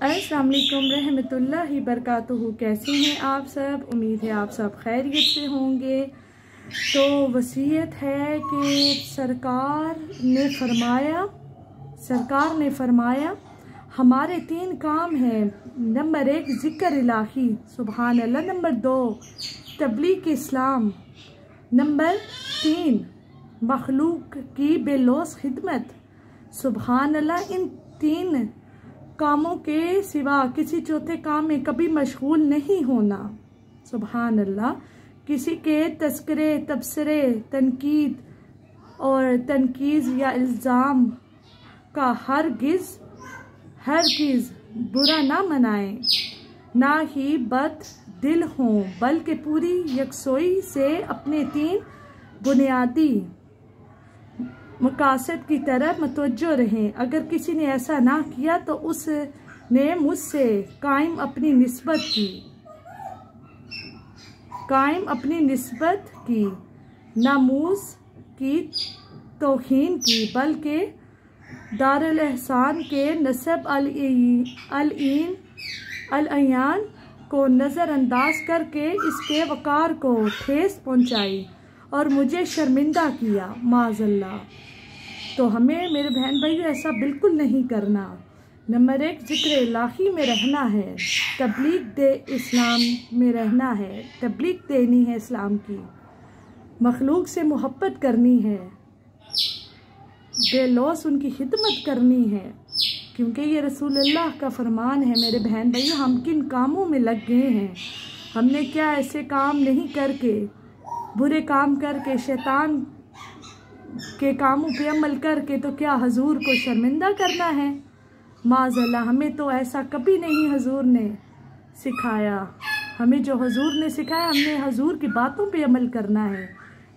अस्सलाम वालेकुम रहमतुल्लाहि बरकातुहू। कैसे हैं आप सब? उम्मीद है आप सब खैरियत से होंगे। तो वसीयत है कि सरकार ने फरमाया हमारे 3 काम हैं। नंबर 1 ज़िक्र इलाही, सुबहान अल्लाह। नंबर 2 तबलीग इस्लाम। नंबर 3 मखलूक की बेलौस खिदमत, सुबहान अल्लाह। इन 3 कामों के सिवा किसी चौथे काम में कभी मशगूल नहीं होना, सुबहान अल्लाह। किसी के तस्करे, तबसरे, तनकीद और तनकीज़ या इल्ज़ाम का हरगिज़ बुरा ना मनाएं, ना ही बद दिल हों, बल्कि पूरी यकसोई से अपने 3 बुनियादी मकासद की तरफ मुतवज्जो रहें। अगर किसी ने ऐसा ना किया तो उसने मुझसे कायम अपनी निस्बत की नामूस की तौहीन की, बल्कि दारुल एहसान के नसब अल-ईन को नज़रअंदाज करके इसके वक़ार को ठेस पहुँचाई और मुझे शर्मिंदा किया, माज़अल्लाह। तो हमें मेरे बहन भाइयों ऐसा बिल्कुल नहीं करना। नंबर 1 ज़िक्र इलाही में रहना है, तबलीग इस्लाम में रहना है, तबलीग देनी है इस्लाम की, मखलूक से मोहब्बत करनी है, बेलौस उनकी खिदमत करनी है, क्योंकि ये रसूलुल्लाह का फरमान है। मेरे बहन भाइयों, हम किन कामों में लग गए हैं? हमने क्या ऐसे काम नहीं करके, बुरे काम करके, शैतान के कामों पे अमल करके तो क्या हजूर को शर्मिंदा करना है? माज़अल्लाह, हमें तो ऐसा कभी नहीं हजूर ने सिखाया। हमें जो हजूर ने सिखाया, हमने हजूर की बातों पे अमल करना है,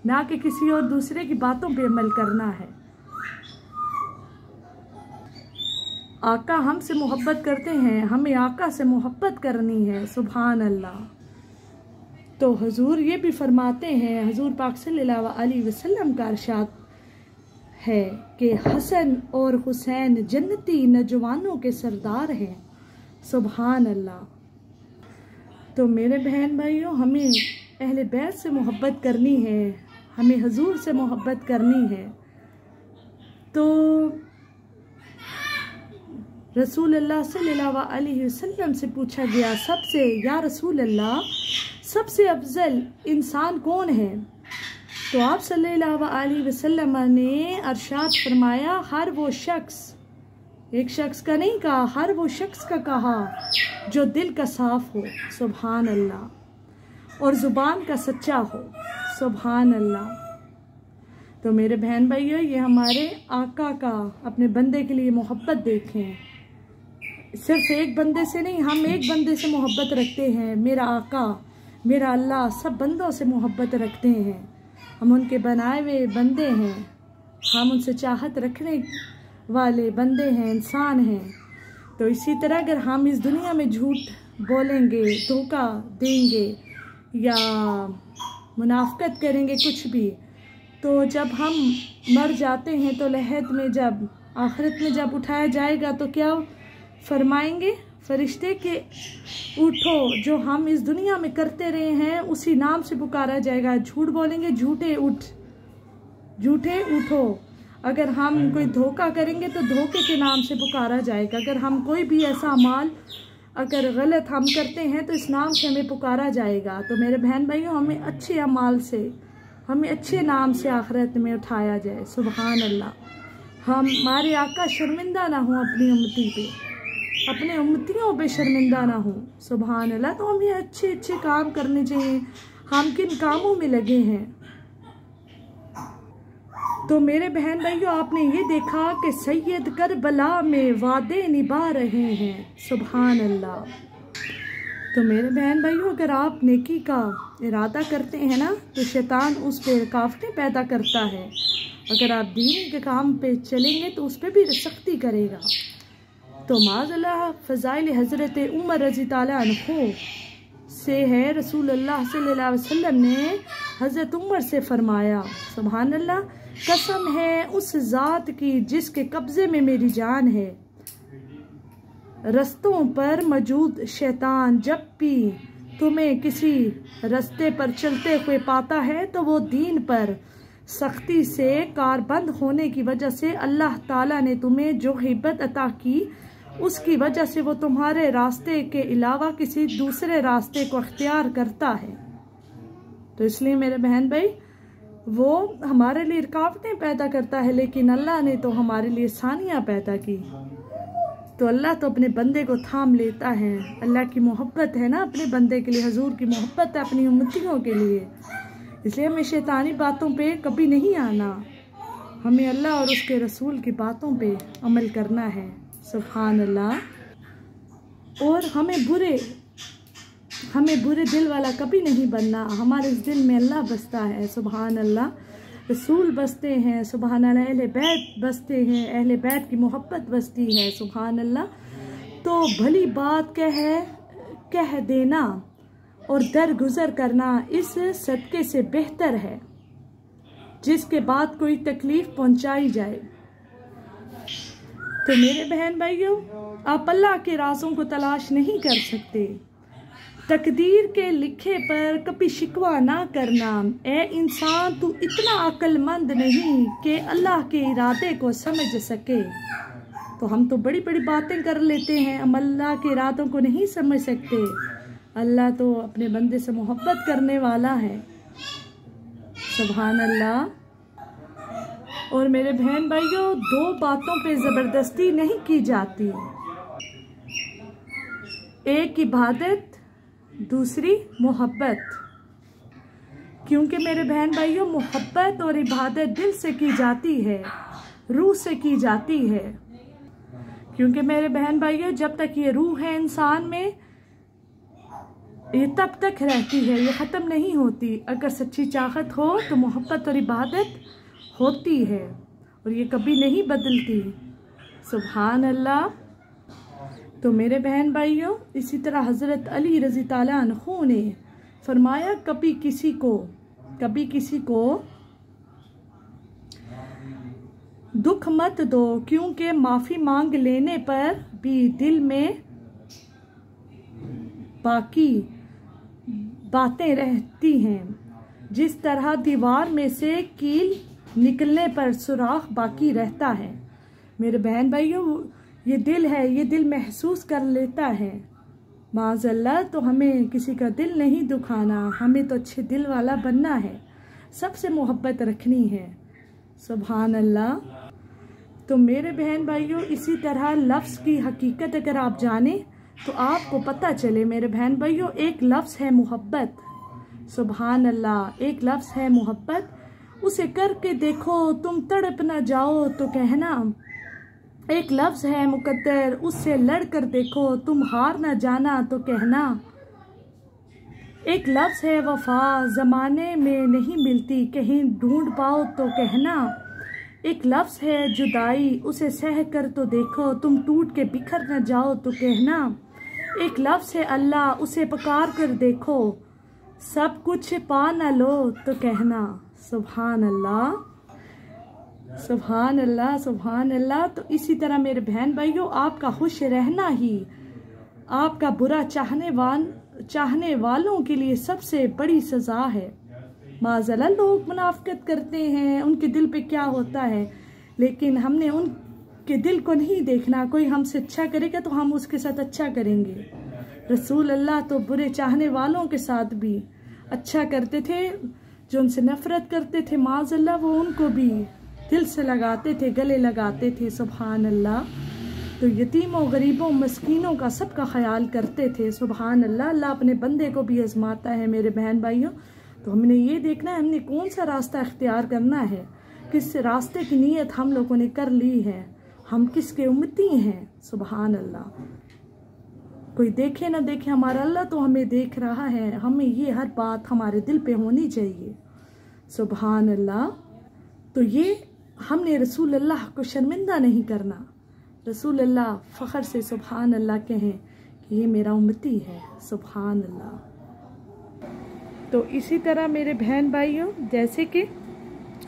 ना कि किसी और दूसरे की बातों पे अमल करना है। आका हमसे मोहब्बत करते हैं, हमें आका से मोहब्बत करनी है, सुभान अल्लाह। तो हजूर ये भी फरमाते हैं, हजूर पाक सल्लल्लाहु अलैहि वसल्लम का इरशाद है कि हसन और हुसैन जन्नती नौजवानों के सरदार हैं, सुभान अल्लाह। तो मेरे बहन भाइयों, हमें अहले बैत से मोहब्बत करनी है, हमें हजूर से मोहब्बत करनी है। तो रसूलुल्लाह सल्लल्लाहु अलैहि वसल्लम से पूछा गया, या रसूल अल्लाह, सबसे अफजल इंसान कौन है? तो आप सल्लल्लाहु अलैहि वसल्लम ने अरशाद फरमाया, हर वो शख्स, एक शख्स का नहीं कहा, हर वो शख्स का कहा जो दिल का साफ हो, सुभान अल्लाह, और ज़ुबान का सच्चा हो, सुभान अल्लाह। तो मेरे बहन भाइयों, ये हमारे आका का अपने बंदे के लिए मोहब्बत देखें। सिर्फ एक बंदे से नहीं, हम एक बंदे से मोहब्बत रखते हैं। मेरा आका, मेरा अल्लाह सब बंदों से मोहब्बत रखते हैं। हम उनके बनाए हुए बंदे हैं, हम उनसे चाहत रखने वाले बंदे हैं, इंसान हैं। तो इसी तरह अगर हम इस दुनिया में झूठ बोलेंगे, धोखा देंगे या मुनाफकत करेंगे कुछ भी, तो जब हम मर जाते हैं तो लहद में, जब आखिरत में जब उठाया जाएगा तो क्या फरमाएंगे फरिश्ते के, उठो, जो हम इस दुनिया में करते रहे हैं उसी नाम से पुकारा जाएगा। झूठ बोलेंगे, झूठे उठो। अगर हम कोई धोखा करेंगे तो धोखे के नाम से पुकारा जाएगा। अगर हम कोई भी ऐसा अमाल अगर गलत हम करते हैं तो इस नाम से हमें पुकारा जाएगा। तो मेरे बहन भाइयों, हमें अच्छे अमाल से, हमें अच्छे नाम से आखिरत में उठाया जाए, सुभान अल्लाह। हमारे आका शर्मिंदा ना हो अपनी उम्मती पे, अपने उम्मतियों पे शर्मिंदा ना हो, सुभान अल्लाह। तो हमें अच्छे अच्छे काम करने चाहिए। हम किन कामों में लगे हैं? तो मेरे बहन भाइयों, आपने ये देखा कि सैयद करबला में वादे निभा रहे हैं, सुभान अल्लाह। तो मेरे बहन भाइयों, अगर आप नेकी का इरादा करते हैं ना, तो शैतान उस पर रुकावटें पैदा करता है। अगर आप दीन के काम पे चलेंगे तो उस पर भी सख्ती करेगा। तो माज़अल्लाह फ़ज़ाइल हज़रत उमर रज़ी ताला अन्हु से है, रसूलुल्लाह सल्लल्लाहु अलैहि वसल्लम ने हज़रत उमर से फरमाया, सुभान अल्लाह, कसम है उस ज़ात की जिसके कब्ज़े में मेरी जान है, रस्तों पर मौजूद शैतान जब भी तुम्हें किसी रास्ते पर चलते हुए पाता है तो वो दीन पर सख्ती से कारबंद होने की वजह से अल्लाह ताला ने तुम्हें जो हिब्बत अता की उसकी वजह से वो तुम्हारे रास्ते के अलावा किसी दूसरे रास्ते को अख्तियार करता है। तो इसलिए मेरे बहन भाई, वो हमारे लिए रुकावटें पैदा करता है, लेकिन अल्लाह ने तो हमारे लिए आसानियाँ पैदा की। तो अल्लाह तो अपने बंदे को थाम लेता है। अल्लाह की मोहब्बत है ना अपने बंदे के लिए, हजूर की मोहब्बत है अपनी उम्मतियों के लिए। इसलिए हमें शैतानी बातों पे कभी नहीं आना, हमें अल्लाह और उसके रसूल की बातों पे अमल करना है। सुभान अल्लाह। और हमें बुरे दिल वाला कभी नहीं बनना। हमारे इस दिल में अल्लाह बसता है, सुभान अल्लाह, रसूल बसते हैं, सुभान अल्लाह, अहले बैत बसते हैं, अहले बैत की मोहब्बत बसती है, सुभान अल्लाह। तो भली बात कह देना और दरगुजर करना इस सदके से बेहतर है जिसके बाद कोई तकलीफ पहुंचाई जाए। तो मेरे बहन भाइयों, आप अल्लाह के राज़ों को तलाश नहीं कर सकते। तकदीर के लिखे पर कभी शिकवा ना करना। ए इंसान, तू इतना अक्लमंद नहीं कि अल्लाह के इरादे को समझ सके। तो हम तो बड़ी बड़ी बातें कर लेते हैं, हम अल्लाह के इरादों को नहीं समझ सकते। अल्लाह तो अपने बंदे से मोहब्बत करने वाला है, सुभान अल्लाह। और मेरे बहन भाइयों, दो बातों पे ज़बरदस्ती नहीं की जाती, एक इबादत, दूसरी मोहब्बत। क्योंकि मेरे बहन भाइयों, मोहब्बत और इबादत दिल से की जाती है, रूह से की जाती है। क्योंकि मेरे बहन भाइयों, जब तक ये रूह है इंसान में, ये तब तक रहती है, ये ख़त्म नहीं होती। अगर सच्ची चाहत हो तो मोहब्बत और इबादत होती है और ये कभी नहीं बदलती, सुभान अल्लाह। तो मेरे बहन भाइयों, इसी तरह हज़रत अली रज़ी ताला अन्हु ने फरमाया, कभी किसी को दुख मत दो, क्योंकि माफ़ी मांग लेने पर भी दिल में बाकी बातें रहती हैं। जिस तरह दीवार में से कील निकलने पर सुराख बाकी रहता है। मेरे बहन भाइयों, ये दिल है, ये दिल महसूस कर लेता है। माज़अल्लाह, तो हमें किसी का दिल नहीं दुखाना, हमें तो अच्छे दिल वाला बनना है, सबसे मोहब्बत रखनी है, सुभान अल्लाह। तो मेरे बहन भाइयों, इसी तरह लफ्ज़ की हकीकत अगर आप जाने तो आपको पता चले मेरे बहन भाइयों, एक लफ्ज़ है मोहब्बत, सुभान अल्लाह, एक लफ्ज़ है मोहब्बत। उसे करके देखो तुम तड़प ना जाओ तो कहना। एक लफ्ज़ है मुकद्दर, उससे लड़ कर देखो तुम हार ना जाना तो कहना। एक लफ्ज़ है वफा, ज़माने में नहीं मिलती, कहीं ढूंढ पाओ तो कहना। एक लफ्ज़ है जुदाई, उसे सह कर तो देखो तुम टूट के बिखर न जाओ तो कहना। एक लफ्ज़ है अल्लाह, उसे पुकार कर देखो सब कुछ पा न लो तो कहना। सुभान अल्लाह, सुभान अल्लाह, सुभान अल्लाह। तो इसी तरह मेरे बहन भाइयों, आपका खुश रहना ही आपका बुरा चाहने वालों के लिए सबसे बड़ी सज़ा है। माज़अल्लाह, लोग मुनाफ़िक़त करते हैं, उनके दिल पे क्या होता है, लेकिन हमने उनके दिल को नहीं देखना। कोई हमसे अच्छा करेगा तो हम उसके साथ अच्छा करेंगे। रसूल अल्लाह तो बुरे चाहने वालों के साथ भी अच्छा करते थे, जो उनसे नफ़रत करते थे माज़अल्लाह, वो उनको भी दिल से लगाते थे, गले लगाते थे, सुभान अल्लाह। तो यतीमों, गरीबों, मस्कीनों का सबका ख्याल करते थे, सुभान अल्लाह। अल्लाह अपने बंदे को भी आजमाता है मेरे बहन भाइयों। तो हमने ये देखना है हमने कौन सा रास्ता इख्तियार करना है, किस रास्ते की नीयत हम लोगों ने कर ली है, हम किसके उम्मती हैं, सुभान अल्लाह। कोई देखे ना देखे, हमारा अल्लाह तो हमें देख रहा है। हमें ये हर बात हमारे दिल पे होनी चाहिए, सुभान अल्लाह। तो ये हमने रसूल अल्लाह को शर्मिंदा नहीं करना। रसूल अल्लाह फ़ख्र से सुभान अल्लाह कहें कि ये मेरा उम्मती है, सुभान अल्लाह। तो इसी तरह मेरे बहन भाइयों, जैसे कि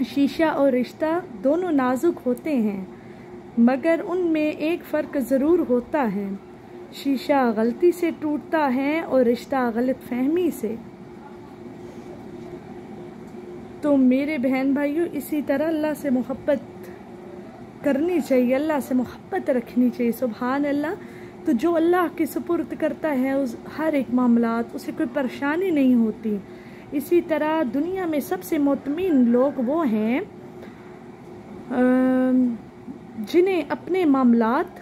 शीशा और रिश्ता दोनों नाजुक होते हैं, मगर उनमें एक फ़र्क ज़रूर होता है। शीशा गलती से टूटता है और रिश्ता गलत फहमी से। तो मेरे बहन भाइयों, इसी तरह अल्लाह से मोहब्बत करनी चाहिए, अल्लाह से मोहब्बत रखनी चाहिए। सुभान अल्लाह। तो जो अल्लाह के सुपुर्द करता है उस हर एक मामलात, उसे कोई परेशानी नहीं होती। इसी तरह दुनिया में सबसे मुतमिन लोग वो हैं जिन्हें अपने मामलात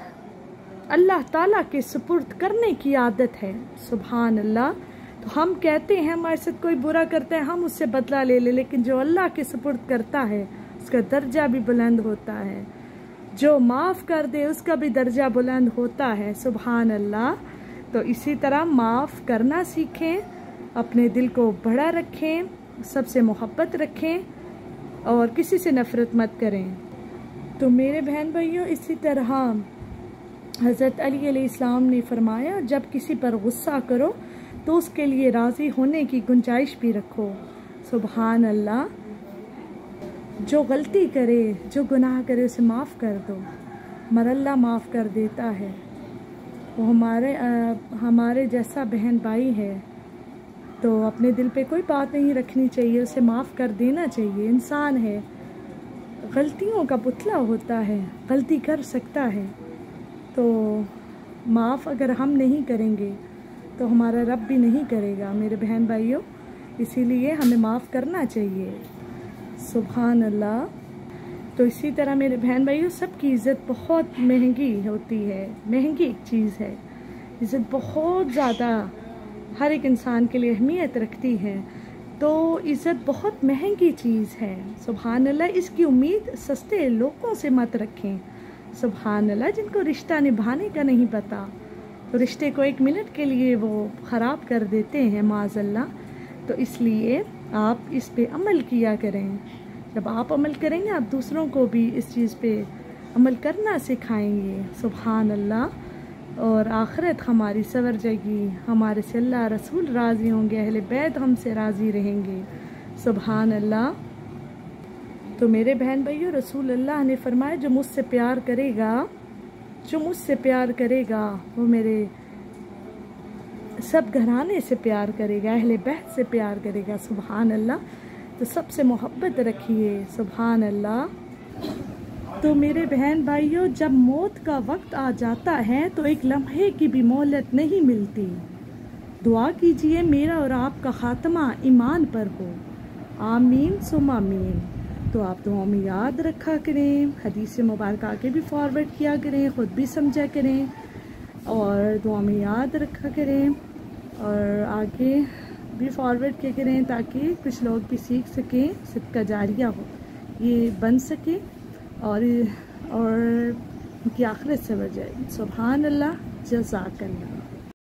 अल्लाह ताला के सुपुर्द करने की आदत है। सुभान अल्लाह। तो हम कहते हैं हमारे साथ कोई बुरा करता है हम उससे बदला ले ले, लेकिन जो अल्लाह के सुपुर्द करता है उसका दर्जा भी बुलंद होता है, जो माफ़ कर दे उसका भी दर्जा बुलंद होता है। सुभान अल्लाह। तो इसी तरह माफ़ करना सीखें, अपने दिल को बड़ा रखें, सबसे मोहब्बत रखें और किसी से नफ़रत मत करें। तो मेरे बहन भाइयों, इसी तरह हज़रत अली अलैहिस्सलाम ने फरमाया, जब किसी पर गुस्सा करो तो उसके लिए राज़ी होने की गुंजाइश भी रखो। सुभान अल्लाह। जो गलती करे, जो गुनाह करे उसे माफ़ कर दो, मगर अल्लाह माफ़ कर देता है। वो हमारे जैसा बहन भाई है, तो अपने दिल पे कोई बात नहीं रखनी चाहिए, उसे माफ़ कर देना चाहिए। इंसान है, गलतियों का पुतला होता है, गलती कर सकता है। तो माफ़ अगर हम नहीं करेंगे तो हमारा रब भी नहीं करेगा मेरे बहन भाइयों, इसीलिए हमें माफ़ करना चाहिए। सुभान अल्लाह। तो इसी तरह मेरे बहन भाइयों, सबकी इज़्ज़त बहुत महंगी होती है, महंगी एक चीज़ है। इज़्ज़त बहुत ज़्यादा हर एक इंसान के लिए अहमियत रखती है, तो इज़्ज़त बहुत महंगी चीज़ है। सुभान अल्लाह। इसकी उम्मीद सस्ते लोगों से मत रखें। सुभान अल्लाह। जिनको रिश्ता निभाने का नहीं पता, तो रिश्ते को एक मिनट के लिए वो ख़राब कर देते हैं माज़अल्लाह। तो इसलिए आप इस पे अमल किया करें। जब आप अमल करेंगे आप दूसरों को भी इस चीज़ पे अमल करना सिखाएंगे। सुभान अल्लाह। और आखिरत हमारी सवर जाएगी, हमारे से अल्लाह रसूल राज़ी होंगे, अहले बैत हमसे राज़ी रहेंगे। सुभान अल्लाह। तो मेरे बहन भाइयों, रसूल अल्लाह ने फरमाया, जो मुझसे प्यार करेगा वो मेरे सब घराने से प्यार करेगा, अहले बैत से प्यार करेगा। सुभान अल्लाह। तो सबसे मोहब्बत रखिए। सुभान अल्लाह। तो मेरे बहन भाइयों, जब मौत का वक्त आ जाता है तो एक लम्हे की भी मोहलत नहीं मिलती। दुआ कीजिए मेरा और आपका खात्मा ईमान पर हो। आमीन सुम आमीन। तो आप दुआ में याद रखा करें, हदीस मुबारक आगे भी फॉरवर्ड किया करें, ख़ुद भी समझा करें और दुआ में याद रखा करें और आगे भी फॉरवर्ड किया करें, ताकि कुछ लोग भी सीख सकें, सदका जारिया हो, ये बन सके और उनकी आखिरत सवर जाए। सुभान अल्लाह। जज़ाकल्लाह।